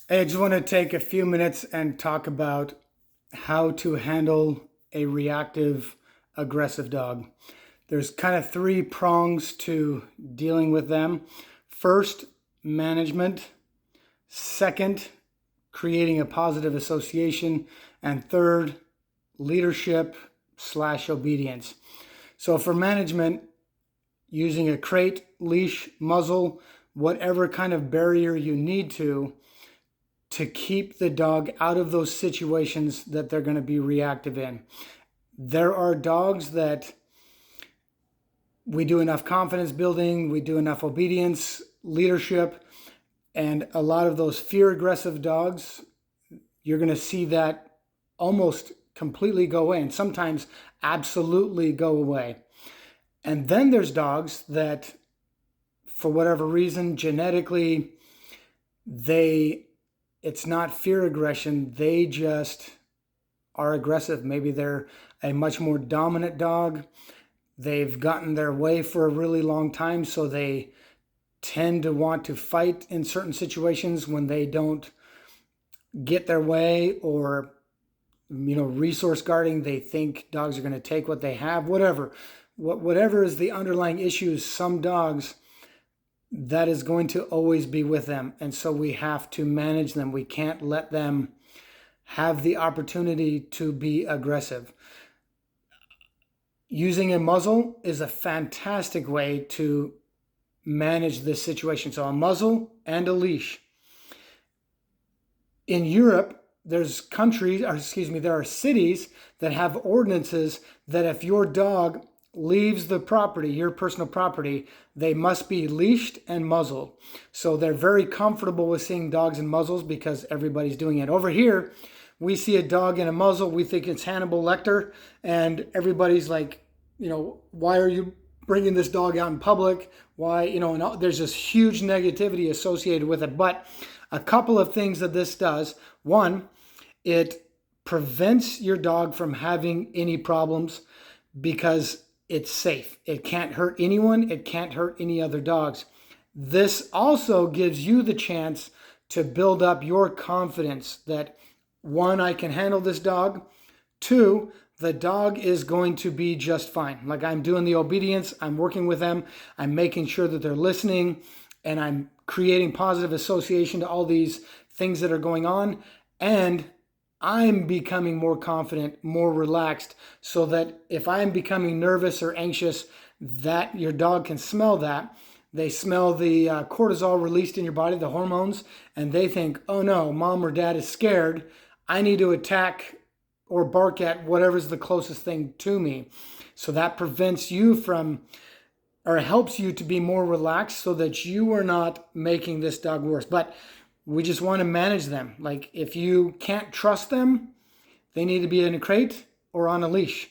Hey, I just want to take a few minutes and talk about how to handle a reactive aggressive dog. There's kind of three prongs to dealing with them. First, management. Second, creating a positive association. And third, leadership/obedience. So for management, using a crate, leash, muzzle, whatever kind of barrier you need to keep the dog out of those situations that they're going to be reactive in. There are dogs that we do enough confidence building, we do enough obedience, leadership, and a lot of those fear aggressive dogs, you're going to see that almost completely go away and sometimes absolutely go away. And then there's dogs that, for whatever reason, genetically, they it's not fear aggression, they just are aggressive. Maybe they're a much more dominant dog. They've gotten their way for a really long time, so they tend to want to fight in certain situations when they don't get their way, or resource guarding, they think dogs are going to take what they have, whatever is the underlying issues. Some dogs, that is going to always be with them, and so we have to manage them. We can't let them have the opportunity to be aggressive. Using a muzzle is a fantastic way to manage this situation. So a muzzle and a leash. In Europe, there are cities that have ordinances that if your dog leaves the property, your personal property, they must be leashed and muzzled. So they're very comfortable with seeing dogs in muzzles because everybody's doing it. Over here, we see a dog in a muzzle, we think it's Hannibal Lecter, and everybody's like, why are you bringing this dog out in public? Why, and there's this huge negativity associated with it. But a couple of things that this does. One, it prevents your dog from having any problems because it's safe. It can't hurt anyone. It can't hurt any other dogs. This also gives you the chance to build up your confidence that, one, I can handle this dog. Two, the dog is going to be just fine. Like, I'm doing the obedience, I'm working with them, I'm making sure that they're listening, and I'm creating positive association to all these things that are going on. And I'm becoming more confident, more relaxed, so that if I'm becoming nervous or anxious, that your dog can smell that. They smell the cortisol released in your body, the hormones, and they think, oh no, mom or dad is scared. I need to attack or bark at whatever's the closest thing to me. So that prevents you from, or helps you to be more relaxed so that you are not making this dog worse. But we just want to manage them. Like, if you can't trust them, they need to be in a crate or on a leash.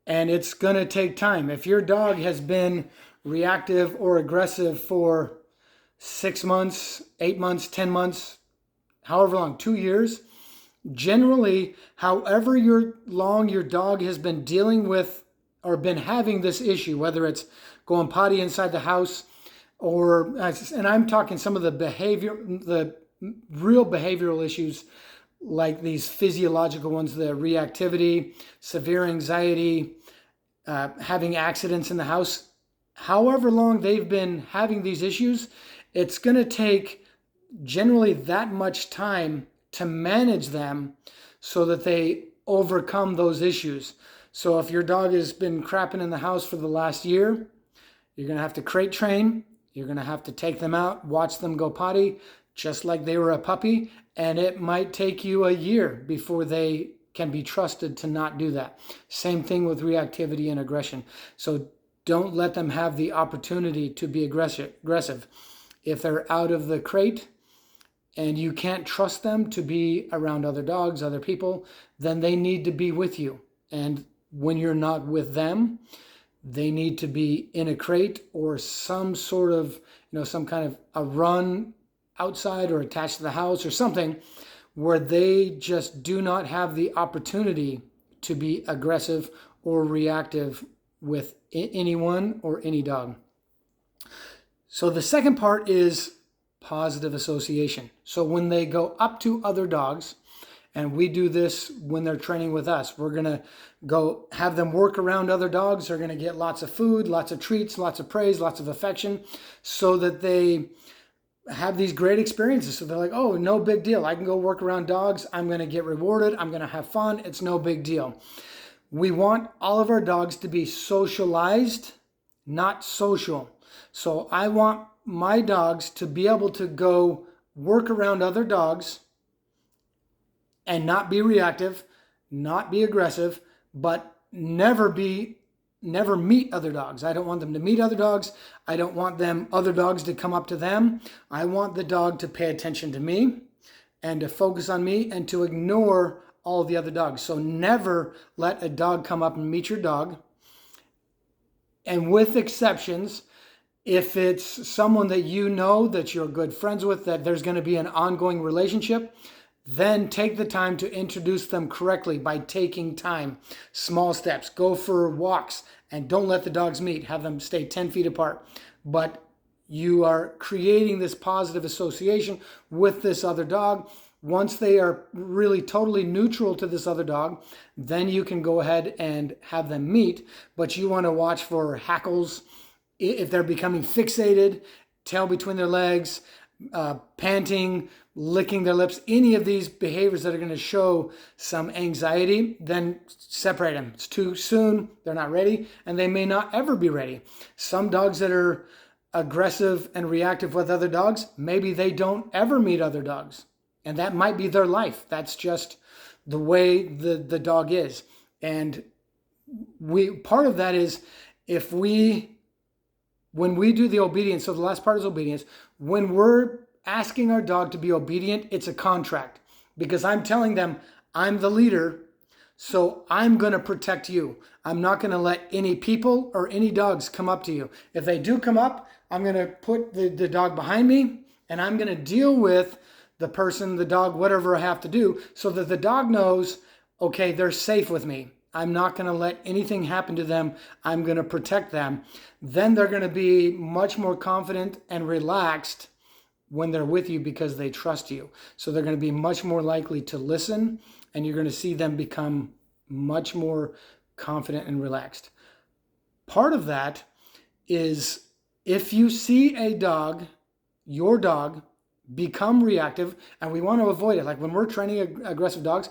And it's going to take time. If your dog has been reactive or aggressive for 6 months, 8 months, 10 months, however long, 2 years, generally, however long your dog has been dealing with or been having this issue, whether it's going potty inside the house, and I'm talking some of the real behavioral issues, like these physiological ones, the reactivity, severe anxiety, having accidents in the house. However long they've been having these issues, it's going to take generally that much time to manage them so that they overcome those issues. So if your dog has been crapping in the house for the last year, you're going to have to crate train. You're going to have to take them out, watch them go potty, just like they were a puppy. And it might take you a year before they can be trusted to not do that. Same thing with reactivity and aggression. So don't let them have the opportunity to be aggressive. If they're out of the crate and you can't trust them to be around other dogs, other people, then they need to be with you. And when you're not with them, they need to be in a crate or some sort of, some kind of a run outside or attached to the house or something where they just do not have the opportunity to be aggressive or reactive with anyone or any dog. So the second part is positive association. So when they go up to other dogs, and we do this when they're training with us, we're going to go have them work around other dogs. They're going to get lots of food, lots of treats, lots of praise, lots of affection, so that they have these great experiences. So they're like, oh, no big deal. I can go work around dogs. I'm going to get rewarded. I'm going to have fun. It's no big deal. We want all of our dogs to be socialized, not social. So I want my dogs to be able to go work around other dogs and not be reactive, not be aggressive, but never meet other dogs. I don't want them to meet other dogs. I don't want other dogs to come up to them. I want the dog to pay attention to me and to focus on me and to ignore all the other dogs. So never let a dog come up and meet your dog. And with exceptions, if it's someone that you know, that you're good friends with, that there's going to be an ongoing relationship, then take the time to introduce them correctly by taking time. Small steps. Go for walks and don't let the dogs meet. Have them stay 10 feet apart. But you are creating this positive association with this other dog. Once they are really totally neutral to this other dog, then you can go ahead and have them meet. But you want to watch for hackles. If they're becoming fixated, tail between their legs, panting, licking their lips, any of these behaviors that are going to show some anxiety, then separate them. It's too soon. They're not ready, and they may not ever be ready. Some dogs that are aggressive and reactive with other dogs, maybe they don't ever meet other dogs, and that might be their life. That's just the way the dog is. And part of that is when we do the obedience, so the last part is obedience, when we're asking our dog to be obedient, it's a contract, because I'm telling them I'm the leader, so I'm going to protect you. I'm not going to let any people or any dogs come up to you. If they do come up, I'm going to put the dog behind me, and I'm going to deal with the person, the dog, whatever I have to do, so that the dog knows, okay, they're safe with me. I'm not going to let anything happen to them. I'm going to protect them. Then they're going to be much more confident and relaxed when they're with you, because they trust you. So they're going to be much more likely to listen, and you're going to see them become much more confident and relaxed. Part of that is if you see a dog, your dog, become reactive, and we want to avoid it. Like when we're training aggressive dogs,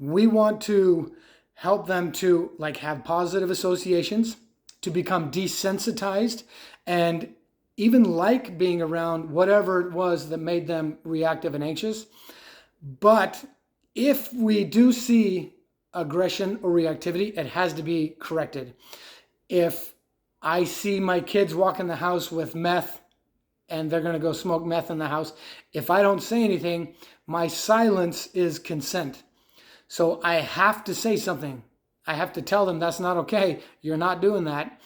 we want to help them to have positive associations, to become desensitized, and even like being around whatever it was that made them reactive and anxious. But if we do see aggression or reactivity, it has to be corrected. If I see my kids walk in the house with meth and they're going to go smoke meth in the house, if I don't say anything, my silence is consent. So I have to say something. I have to tell them that's not okay. You're not doing that.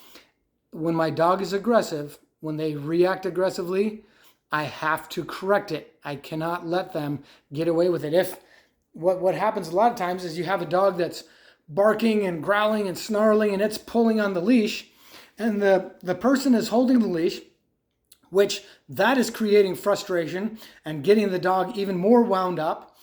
When my dog is aggressive, when they react aggressively, I have to correct it. I cannot let them get away with it. If what happens a lot of times is you have a dog that's barking and growling and snarling and it's pulling on the leash, and the person is holding the leash, which that is creating frustration and getting the dog even more wound up,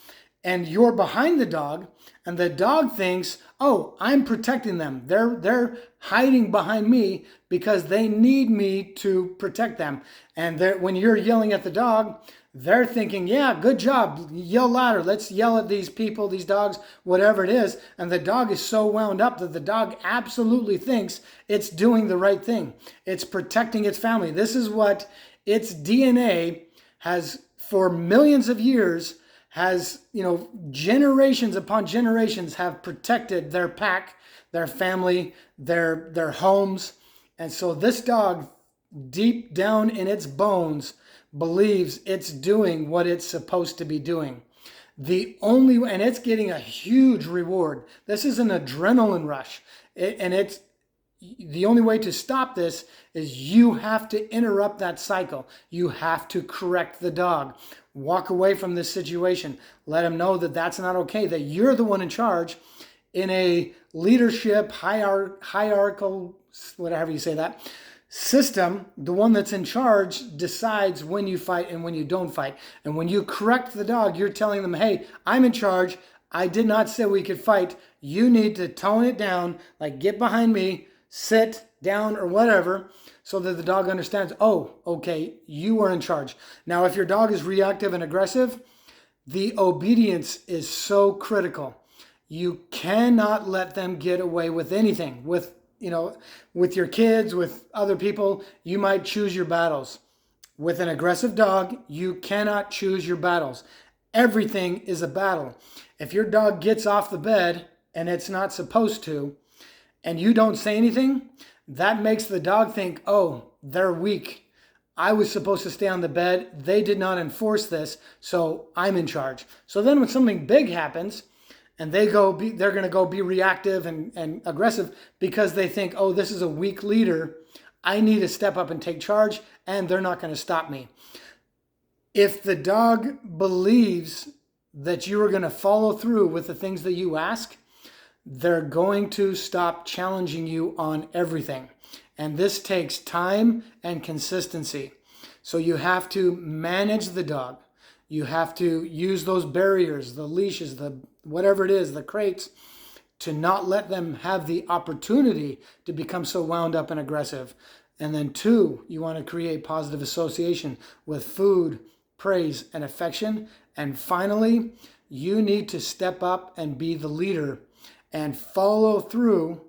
and you're behind the dog, and the dog thinks, oh, I'm protecting them. They're hiding behind me because they need me to protect them. And when you're yelling at the dog, they're thinking, yeah, good job. Yell louder. Let's yell at these people, these dogs, whatever it is. And the dog is so wound up that the dog absolutely thinks it's doing the right thing. It's protecting its family. This is what its DNA has, for millions of years, has, generations upon generations have protected their pack, their family, their homes. And so this dog, deep down in its bones, believes it's doing what it's supposed to be doing. And it's getting a huge reward. This is an adrenaline rush. The only way to stop this is you have to interrupt that cycle. You have to correct the dog. Walk away from this situation. Let them know that that's not okay, that you're the one in charge in a leadership, hierarchical, whatever you say that, system, the one that's in charge, decides when you fight and when you don't fight. And when you correct the dog, you're telling them, hey, I'm in charge. I did not say we could fight. You need to tone it down, like get behind me, sit down or whatever, so that the dog understands, oh, okay, you are in charge. Now, if your dog is reactive and aggressive, the obedience is so critical. You cannot let them get away with anything. With your kids, with other people, you might choose your battles. With an aggressive dog, you cannot choose your battles. Everything is a battle. If your dog gets off the bed and it's not supposed to, and you don't say anything, that makes the dog think, oh, they're weak. I was supposed to stay on the bed. They did not enforce this, so I'm in charge. So then when something big happens and they're going to go be reactive and aggressive because they think, oh, this is a weak leader, I need to step up and take charge, and they're not going to stop me. If the dog believes that you are going to follow through with the things that you ask, they're going to stop challenging you on everything. And this takes time and consistency. So you have to manage the dog. You have to use those barriers, the leashes, the whatever it is, the crates, to not let them have the opportunity to become so wound up and aggressive. And then 2, you want to create positive association with food, praise, and affection. And finally, you need to step up and be the leader and follow through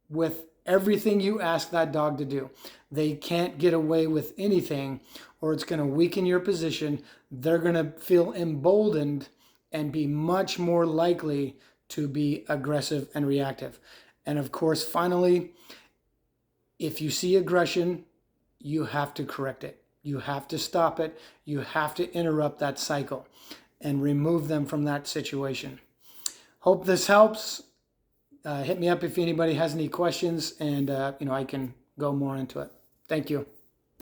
with everything you ask that dog to do. They can't get away with anything, or it's going to weaken your position. They're going to feel emboldened and be much more likely to be aggressive and reactive. And of course, finally, if you see aggression, you have to correct it. You have to stop it. You have to interrupt that cycle and remove them from that situation. Hope this helps. Hit me up if anybody has any questions, and I can go more into it. Thank you.